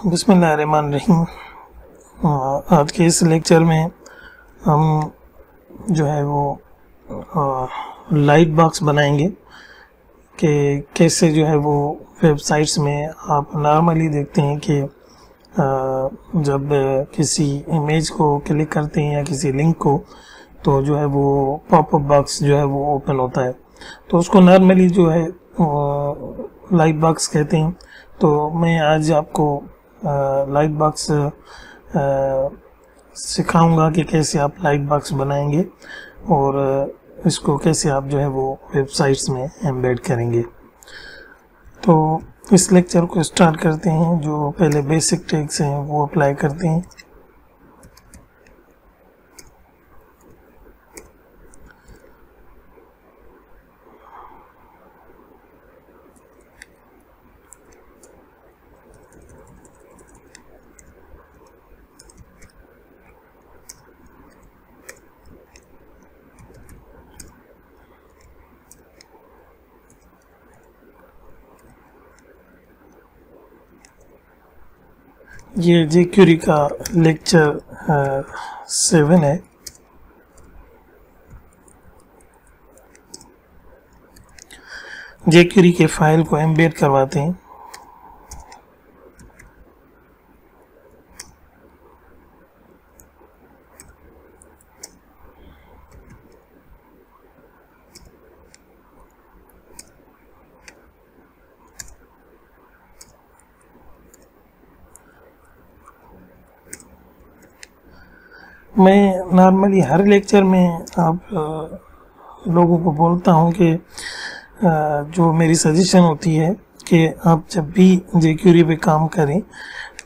बिस्मिल्लाहिर्रहमानिर्रहीम। आज के इस लेक्चर में हम जो है वो लाइट बॉक्स बनाएंगे कि कैसे जो है वो वेबसाइट्स में आप नॉर्मली देखते हैं कि जब किसी इमेज को क्लिक करते हैं या किसी लिंक को तो जो है वो पॉपअप बॉक्स जो है वो ओपन होता है, तो उसको नॉर्मली जो है लाइट बॉक्स कहते हैं। तो मैं आज आपको लाइट बॉक्स सिखाऊंगा कि कैसे आप लाइट बॉक्स बनाएंगे और इसको कैसे आप जो है वो वेबसाइट्स में एम्बेड करेंगे। तो इस लेक्चर को स्टार्ट करते हैं। जो पहले बेसिक टैग्स हैं वो अप्लाई करते हैं। ये jQuery का लेक्चर 7 है। jQuery के फाइल को एम्बेड करवाते हैं। मैं नॉर्मली हर लेक्चर में आप लोगों को बोलता हूं कि जो मेरी सजेशन होती है कि आप जब भी jQuery पे काम करें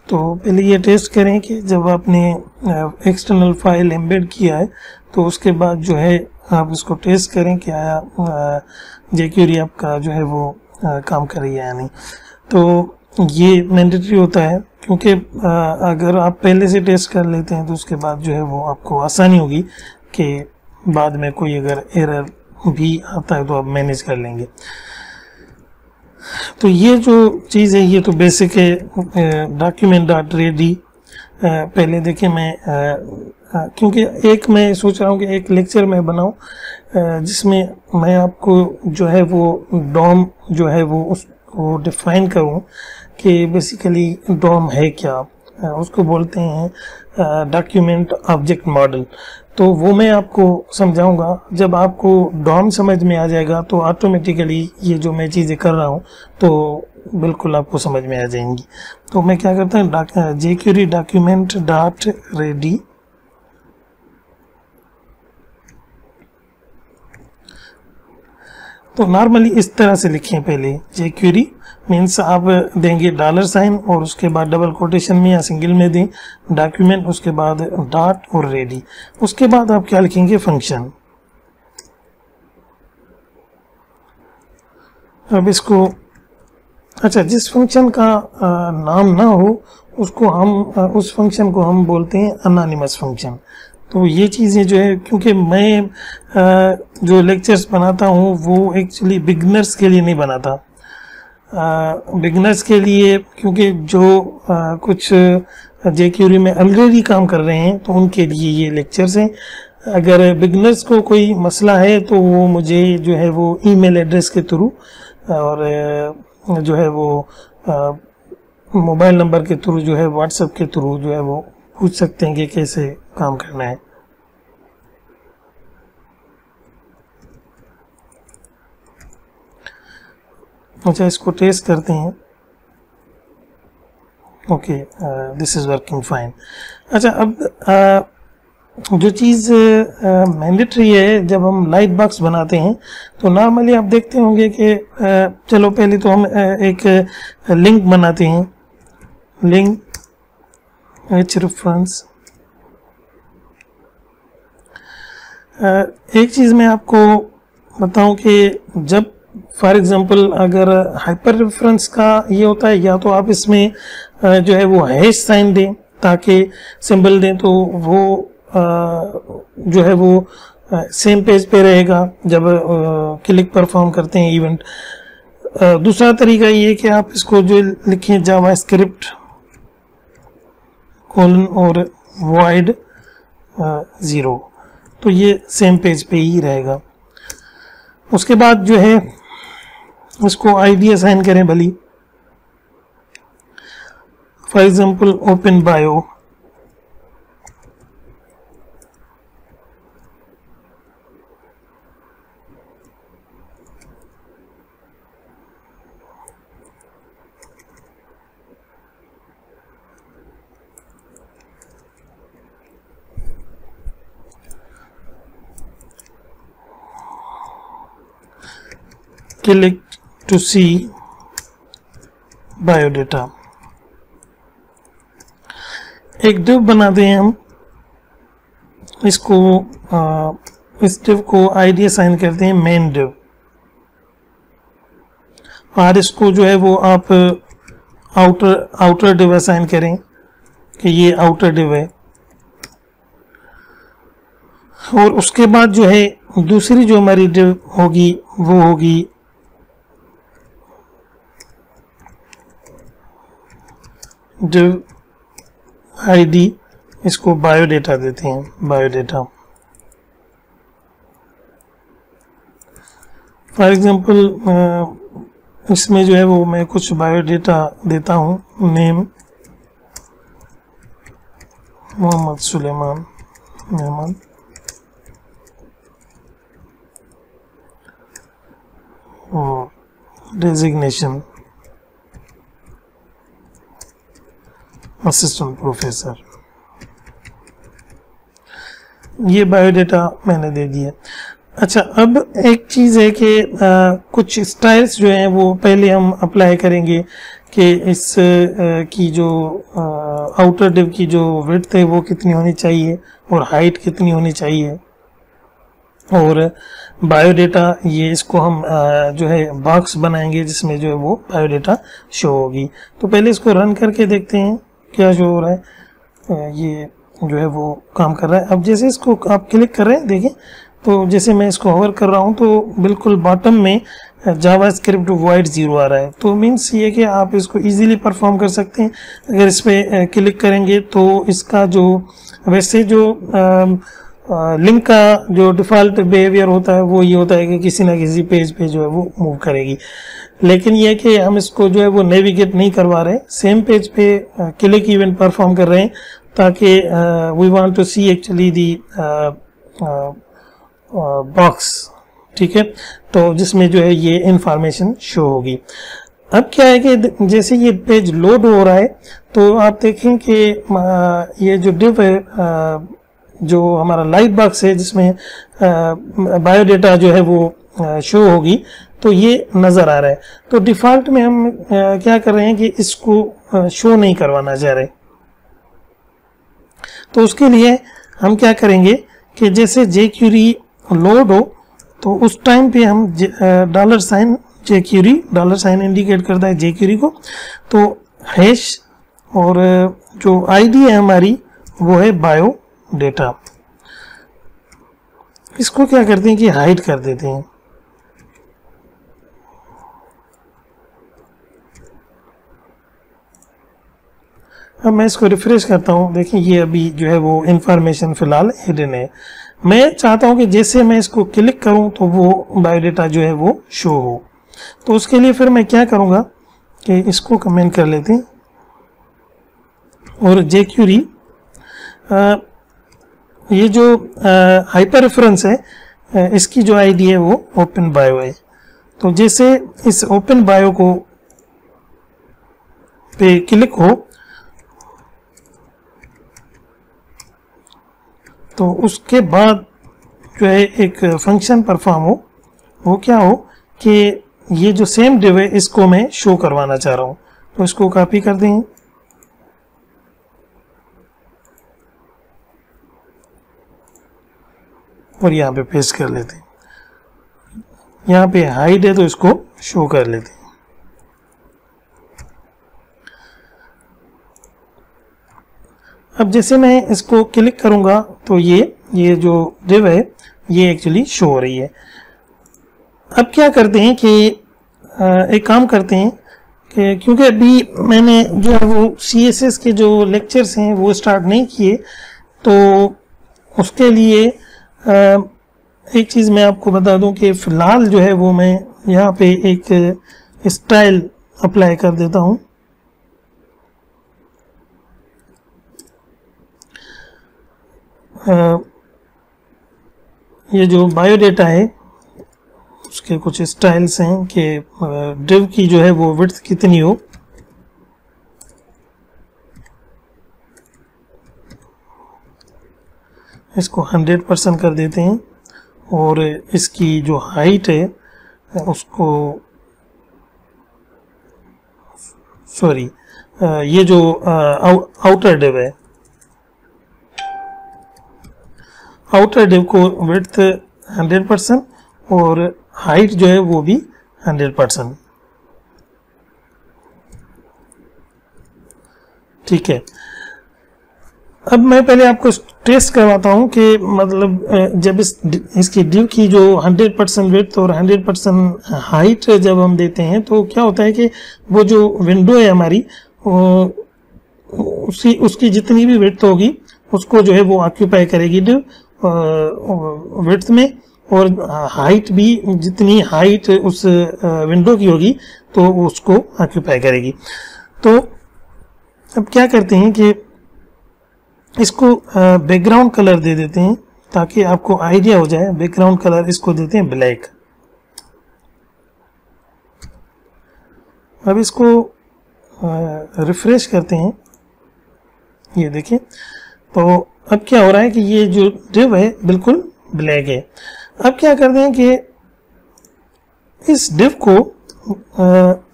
तो पहले ये टेस्ट करें कि जब आपने एक्सटर्नल फाइल एम्बेड किया है तो उसके बाद जो है आप इसको टेस्ट करें कि आया jQuery आपका जो है वो काम कर रही है या नहीं। तो ये मैंडेटरी होता है, क्योंकि अगर आप पहले से टेस्ट कर लेते हैं तो उसके बाद जो है वो आपको आसानी होगी कि बाद में कोई अगर एरर भी आता है तो आप मैनेज कर लेंगे। तो ये जो चीज़ है ये तो बेसिक है। document.ready पहले देखें। मैं क्योंकि एक मैं सोच रहा हूँ कि एक लेक्चर में बनाऊँ जिसमें मैं आपको जो है वो डॉम जो है वो उसको डिफाइन करूँ कि बेसिकली डॉम है क्या। उसको बोलते हैं डॉक्यूमेंट ऑब्जेक्ट मॉडल। तो वो मैं आपको समझाऊंगा। जब आपको डॉम समझ में आ जाएगा तो ऑटोमेटिकली ये जो मैं चीज़ें कर रहा हूँ तो बिल्कुल आपको समझ में आ जाएंगी। तो मैं क्या करता हूँ, jQuery document.ready तो नॉर्मली इस तरह से लिखें। पहले jQuery मीन्स आप देंगे $साइन और उसके बाद डबल कोटेशन में या सिंगल में दें डॉक्यूमेंट, उसके बाद डॉट और रेडी। उसके बाद आप क्या लिखेंगे, फंक्शन। अब इसको जिस फंक्शन का नाम ना हो उसको हम उस फंक्शन को हम बोलते हैं अनोनिमस फंक्शन। तो ये चीज़ें जो है, क्योंकि मैं जो लेक्चर्स बनाता हूँ वो एक्चुअली बिगनर्स के लिए नहीं बनाता। बिगनर्स के लिए, क्योंकि जो कुछ jQuery में ऑलरेडी काम कर रहे हैं तो उनके लिए ये लेक्चर्स हैं। अगर बिगनर्स को कोई मसला है तो वो मुझे जो है वो ईमेल एड्रेस के थ्रू और जो है वो मोबाइल नंबर के थ्रू जो है व्हाट्सएप के थ्रू जो है वो पूछ सकते हैं कि कैसे काम करना है। इसको टेस्ट करते हैं। Okay, this is working fine. अब जो चीज़ मैंडेटरी है जब हम लाइट बॉक्स बनाते हैं तो नॉर्मली आप देखते होंगे कि चलो पहले तो हम एक लिंक बनाते हैं। Link reference. एक चीज़ मैं आपको बताऊं कि जब फॉर एग्जांपल अगर हाइपर रेफरेंस का ये होता है, या तो आप इसमें जो है वो हैश साइन दें ताकि सिंबल दें तो वो जो है वो सेम पेज पे रहेगा जब क्लिक परफॉर्म करते हैं इवेंट। दूसरा तरीका ये कि आप इसको जो लिखें जावास्क्रिप्ट कोलन और void 0, तो ये सेम पेज पे ही रहेगा। उसके बाद जो है इसको आईडी असाइन करें भली, for example open bio, click to see biodata। एक div बनाते हैं हम, इसको इस div को आईडी असाइन करते हैं मेन div, और इसको जो है वो आप आउटर div असाइन करें कि ये आउटर div है। और उसके बाद जो है दूसरी जो हमारी div होगी वो होगी div id, इसको बायोडेटा देते हैं, बायोडेटा। फॉर एग्जांपल इसमें जो है वो मैं कुछ बायोडेटा देता हूँ, नेम मोहम्मद सुलेमान मेहमान, डेजिग्नेशन असिस्टेंट प्रोफेसर, ये बायोडेटा मैंने दे दिया। अच्छा, अब एक चीज़ है कि कुछ स्टाइल्स जो हैं वो पहले हम अप्लाई करेंगे कि इस की जो आउटर डिव की जो विड्थ है वो कितनी होनी चाहिए और हाइट कितनी होनी चाहिए, और बायोडेटा ये इसको हम जो है बॉक्स बनाएंगे जिसमें जो है वो बायोडेटा शो होगी। तो पहले इसको रन करके देखते हैं क्या शो हो रहा है। ये जो है वो काम कर रहा है। अब जैसे इसको आप क्लिक कर रहे हैं, देखिए तो जैसे मैं इसको होवर कर रहा हूँ तो बिल्कुल बॉटम में जावास्क्रिप्ट void 0 आ रहा है। तो मीन्स ये कि आप इसको इजीली परफॉर्म कर सकते हैं। अगर इस पर क्लिक करेंगे तो इसका जो वैसे जो लिंक का जो डिफ़ॉल्ट बिहेवियर होता है वो ये होता है कि किसी ना किसी पेज पे जो है वो मूव करेगी, लेकिन ये कि हम इसको जो है वो नेविगेट नहीं करवा रहे, सेम पेज पे क्लिक इवेंट परफॉर्म कर रहे हैं ताकि we want to see actually the box, ठीक है, तो जिसमें जो है ये इंफॉर्मेशन शो होगी। अब क्या है कि जैसे ये पेज लोड हो रहा है तो आप देखें कि ये जो डिव है जो हमारा लाइट बॉक्स है जिसमें बायोडेटा जो है वो शो होगी, तो ये नज़र आ रहा है। तो डिफ़ॉल्ट में हम क्या कर रहे हैं कि इसको शो नहीं करवाना चाह रहे। तो उसके लिए हम क्या करेंगे कि जैसे jQuery लोड हो तो उस टाइम पे हम $साइन jQuery इंडिकेट करता है jQuery को, तो हैश और जो आईडी है हमारी वो है बायोडेटा। इसको क्या करते हैं कि हाइड कर देते हैं। अब मैं इसको रिफ्रेश करता हूँ, देखिए ये अभी जो है वो इंफॉर्मेशन फिलहाल हिडन है। मैं चाहता हूँ कि जैसे मैं इसको क्लिक करूँ तो वो बायोडेटा जो है वो शो हो। तो उसके लिए फिर मैं क्या करूँगा कि इसको कमेंट कर लेते हैं और jQuery ये जो हाइपर रेफरेंस है इसकी जो आईडी है वो ओपन बायो है। तो जैसे इस ओपन बायो को पे क्लिक हो तो उसके बाद जो है एक फंक्शन परफॉर्म हो, वो क्या हो कि ये जो सेम डिव है इसको मैं शो करवाना चाह रहा हूँ। तो इसको कॉपी कर दें और यहाँ पे पेस्ट कर लेते हैं। यहाँ पे हाइड है तो इसको शो कर लेते हैं। अब जैसे मैं इसको क्लिक करूंगा तो ये जो डिव है ये एक्चुअली शो हो रही है। अब क्या करते हैं कि एक काम करते हैं क्योंकि अभी मैंने जो है वो CSS के जो लेक्चर्स हैं वो स्टार्ट नहीं किए, तो उसके लिए एक चीज़ मैं आपको बता दूं कि फ़िलहाल जो है वो मैं यहाँ पे एक स्टाइल अप्लाई कर देता हूँ। ये जो बायोडेटा है उसके कुछ स्टाइल्स हैं कि डिव की जो है वो विड्थ कितनी हो। इसको 100% कर देते हैं और इसकी जो हाइट है उसको, सॉरी, ये जो आउटर डिव है, आउटर डिव को विड्थ 100% और हाइट जो है वो भी 100%। ठीक है, अब मैं पहले आपको टेस्ट करवाता हूं कि मतलब जब इसकी डिव की जो 100% विड्थ और 100% हाइट जब हम देते हैं तो क्या होता है कि वो जो विंडो है हमारी उसकी जितनी भी विड्थ होगी उसको जो है वो ऑक्यूपाई करेगी डिव विड्थ में, और हाइट भी जितनी हाइट उस विंडो की होगी तो उसको ऑक्यूपाई करेगी। तो अब क्या करते हैं कि इसको बैकग्राउंड कलर दे देते हैं ताकि आपको आइडिया हो जाए। बैकग्राउंड कलर इसको देते हैं ब्लैक। अब इसको रिफ्रेश करते हैं, ये देखिए। तो अब क्या हो रहा है कि ये जो डिव है बिल्कुल ब्लैक है। अब क्या करते हैं कि इस डिव को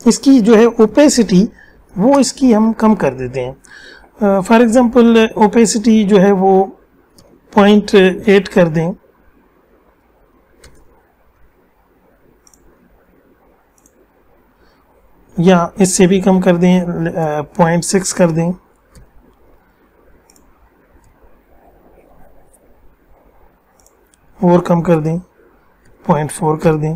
इसकी जो है ओपेसिटी वो इसकी हम कम कर देते हैं। फॉर एग्जांपल ओपेसिटी जो है वो 0.8 कर दें, या इससे भी कम कर दें, 0.6 कर दें। और कम कर दें, 0.4 कर दें।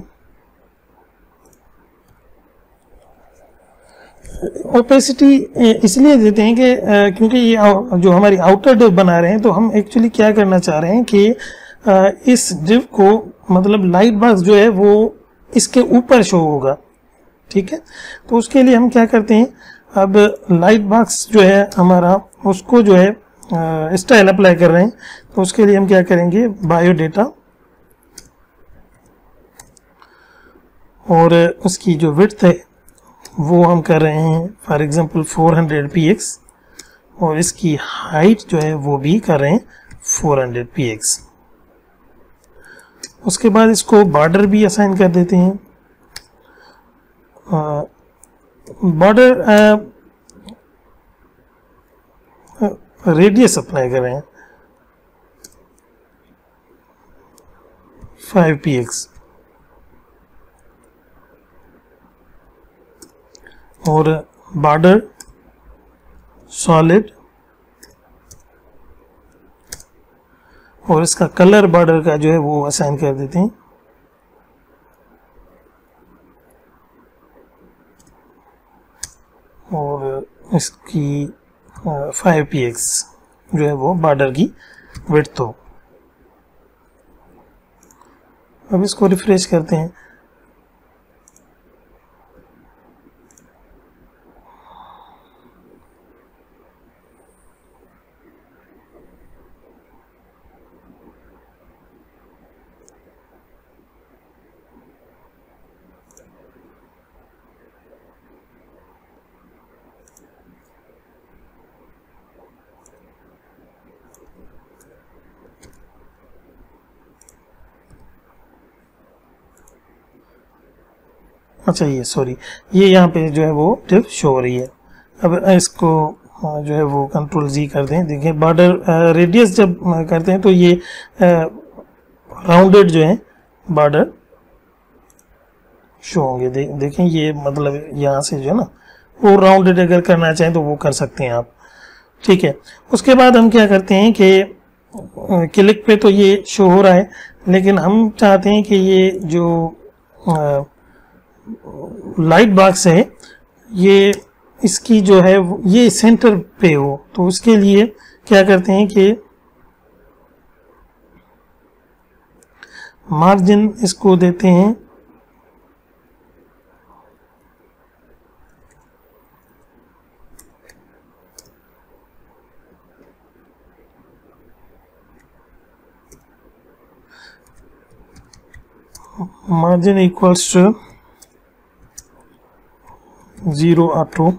ओपेसिटी इसलिए देते हैं कि क्योंकि ये जो हमारी आउटर डिव बना रहे हैं, तो हम एक्चुअली क्या करना चाह रहे हैं कि इस डिव को मतलब लाइट बॉक्स जो है वो इसके ऊपर शो होगा। ठीक है, तो उसके लिए हम क्या करते हैं, अब लाइट बॉक्स जो है हमारा उसको जो है स्टाइल अप्लाई कर रहे हैं, तो उसके लिए हम क्या करेंगे, बायोडेटा और उसकी जो विड्थ है वो हम कर रहे हैं फॉर एग्जांपल 400 px, और इसकी हाइट जो है वो भी कर रहे हैं 400 px। उसके बाद इसको बॉर्डर भी असाइन कर देते हैं। बॉर्डर रेडियस अप्लाई कर रहे हैं 5 px, और बॉर्डर सॉलिड, और इसका कलर बॉर्डर का जो है वो असाइन कर देते हैं। और इसकी 5 px जो है वो बॉर्डर की विड्थ हो। अब इसको रिफ्रेश करते हैं। अच्छा, ये सॉरी, ये यहाँ पे जो है वो डिव शो हो रही है। अब इसको जो है वो कंट्रोल जी कर दें। देखिए बॉर्डर रेडियस जब करते हैं तो ये राउंडेड जो है बॉर्डर शो होंगे। देखें ये मतलब यहाँ से जो है ना वो राउंडेड अगर करना चाहें तो वो कर सकते हैं आप। ठीक है, उसके बाद हम क्या करते हैं कि क्लिक पे तो ये शो हो रहा है, लेकिन हम चाहते हैं कि ये जो लाइट बॉक्स है ये इसकी जो है ये सेंटर पे हो, तो उसके लिए क्या करते हैं कि मार्जिन इसको देते हैं margin equals to 0 auto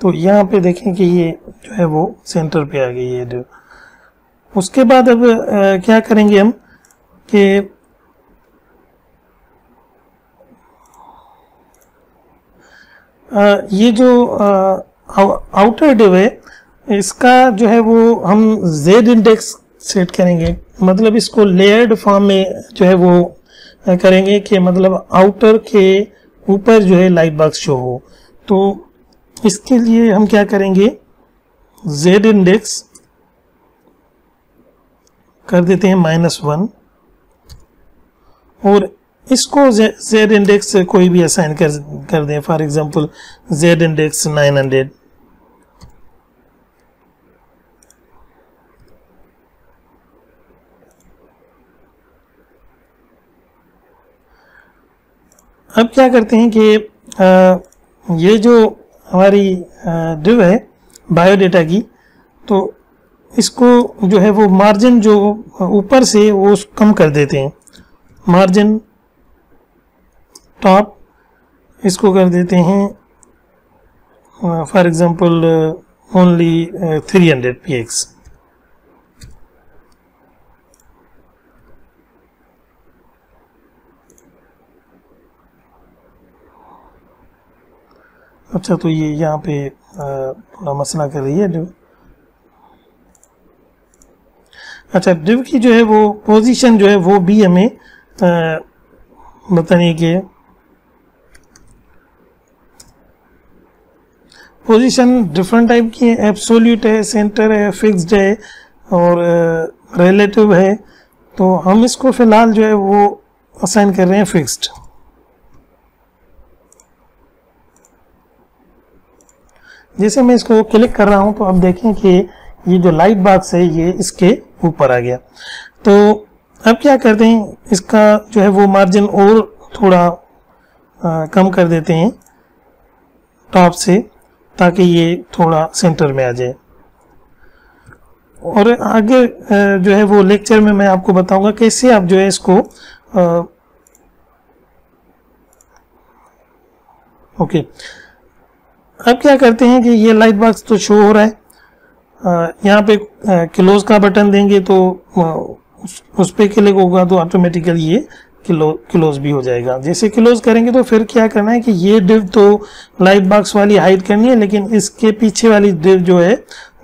तो यहाँ पे देखें कि ये जो है वो सेंटर पे आ गई है। जो उसके बाद अब क्या करेंगे हम कि ये जो आउटर डिव है इसका जो है वो हम z इंडेक्स सेट करेंगे, मतलब इसको लेयर्ड फॉर्म में जो है वो करेंगे कि मतलब आउटर के ऊपर जो है लाइट बॉक्स शो हो। तो इसके लिए हम क्या करेंगे, z इंडेक्स कर देते हैं -1 और इसको z इंडेक्स कोई भी असाइन कर दें, फॉर एग्जांपल z इंडेक्स 900। अब क्या करते हैं कि ये जो हमारी डिव है बायोडेटा की, तो इसको जो है वो मार्जिन जो ऊपर से वो कम कर देते हैं। मार्जिन टॉप इसको कर देते हैं फॉर एग्जांपल ओनली 300 px। अच्छा, तो ये यहाँ पे थोड़ा मसला कर रही है डिव। अच्छा, डिव की जो है वो पोजीशन जो है वो भी हमें बतानी कि पोजीशन डिफरेंट टाइप की है, एब्सोल्यूट है, सेंटर है, फिक्स्ड है और रिलेटिव है। तो हम इसको फिलहाल जो है वो असाइन कर रहे हैं फिक्स्ड। जैसे मैं इसको क्लिक कर रहा हूं तो अब देखें कि ये जो लाइट बॉक्स है ये इसके ऊपर आ गया। तो अब क्या करते हैं, इसका जो है वो मार्जिन और थोड़ा कम कर देते हैं टॉप से, ताकि ये थोड़ा सेंटर में आ जाए। और आगे जो है वो लेक्चर में मैं आपको बताऊंगा कैसे आप जो है इसको ओके। अब क्या करते हैं कि ये लाइट बॉक्स तो शो हो रहा है, यहाँ पे क्लोज का बटन देंगे तो उस पे क्लिक होगा तो ऑटोमेटिकली ये क्लोज भी हो जाएगा। जैसे क्लोज करेंगे तो फिर क्या करना है कि ये डिव तो लाइट बॉक्स वाली हाइड करनी है, लेकिन इसके पीछे वाली डिव जो है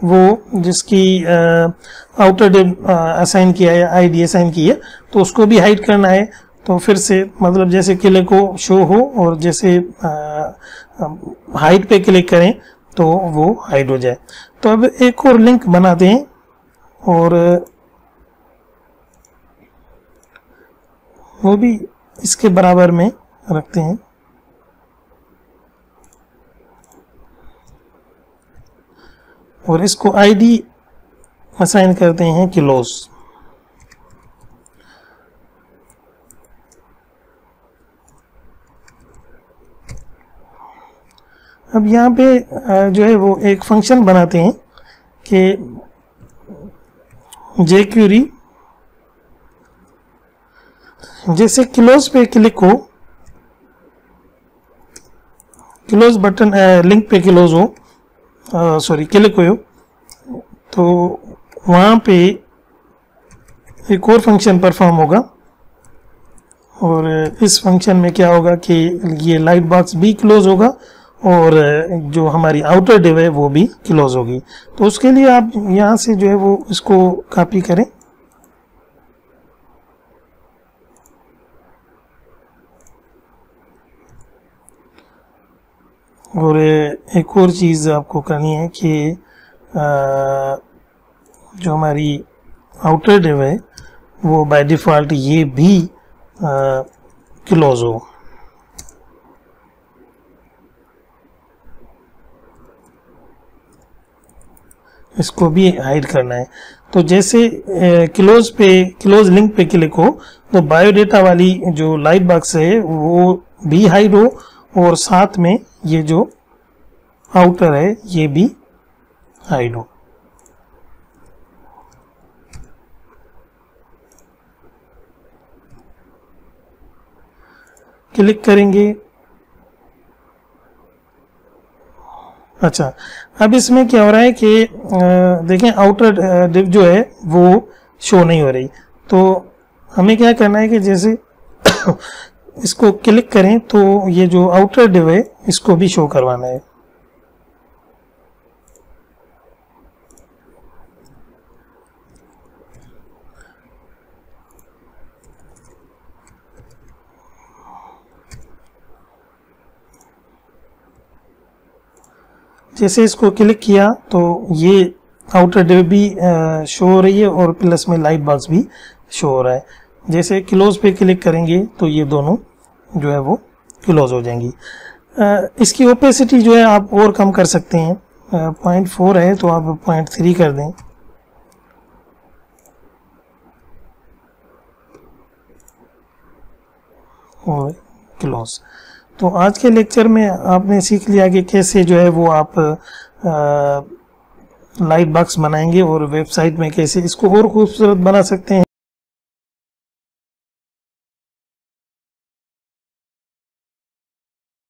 वो जिसकी आउटर डिव असाइन किया है, आईडी असाइन की है, तो उसको भी हाइड करना है। तो फिर से मतलब जैसे क्लिक को शो हो और जैसे हाइड पे क्लिक करें तो वो हाइड हो जाए। तो अब एक और लिंक बनाते हैं और वो भी इसके बराबर में रखते हैं और इसको आईडी असाइन करते हैं क्लोज। अब यहाँ पे जो है वो एक फंक्शन बनाते हैं कि jQuery जैसे क्लोज पे क्लिक हो, क्लोज बटन लिंक पे क्लोज हो सॉरी क्लिक हो, तो वहाँ पे एक और फंक्शन परफॉर्म होगा और इस फंक्शन में क्या होगा कि ये लाइट बॉक्स भी क्लोज होगा और जो हमारी आउटर डिव है वो भी क्लोज होगी। तो उसके लिए आप यहाँ से जो है वो इसको कॉपी करें और एक और चीज़ आपको करनी है कि जो हमारी आउटर डिव है वो बाय डिफ़ॉल्ट ये भी क्लोज हो। इसको भी हाइड करना है। तो जैसे क्लोज लिंक पे क्लिक हो तो बायोडेटा वाली जो लाइट बॉक्स है वो भी हाइड हो, और साथ में ये जो आउटर है ये भी हाइड हो। क्लिक करेंगे। अच्छा, अब इसमें क्या हो रहा है कि देखें आउटर डिव जो है वो शो नहीं हो रही। तो हमें क्या करना है कि जैसे इसको क्लिक करें तो ये जो आउटर डिव है इसको भी शो करवाना है। जैसे इसको क्लिक किया तो ये आउटर डिव भी शो हो रही है और प्लस में लाइट बॉक्स भी शो हो रहा है। जैसे क्लोज पे क्लिक करेंगे तो ये दोनों जो है वो क्लोज हो जाएंगी। इसकी ओपेसिटी जो है आप और कम कर सकते हैं। 0.4 है तो आप 0.3 कर दें। और क्लोज। तो आज के लेक्चर में आपने सीख लिया कि कैसे जो है वो आप लाइट बॉक्स बनाएंगे और वेबसाइट में कैसे इसको और खूबसूरत बना सकते हैं।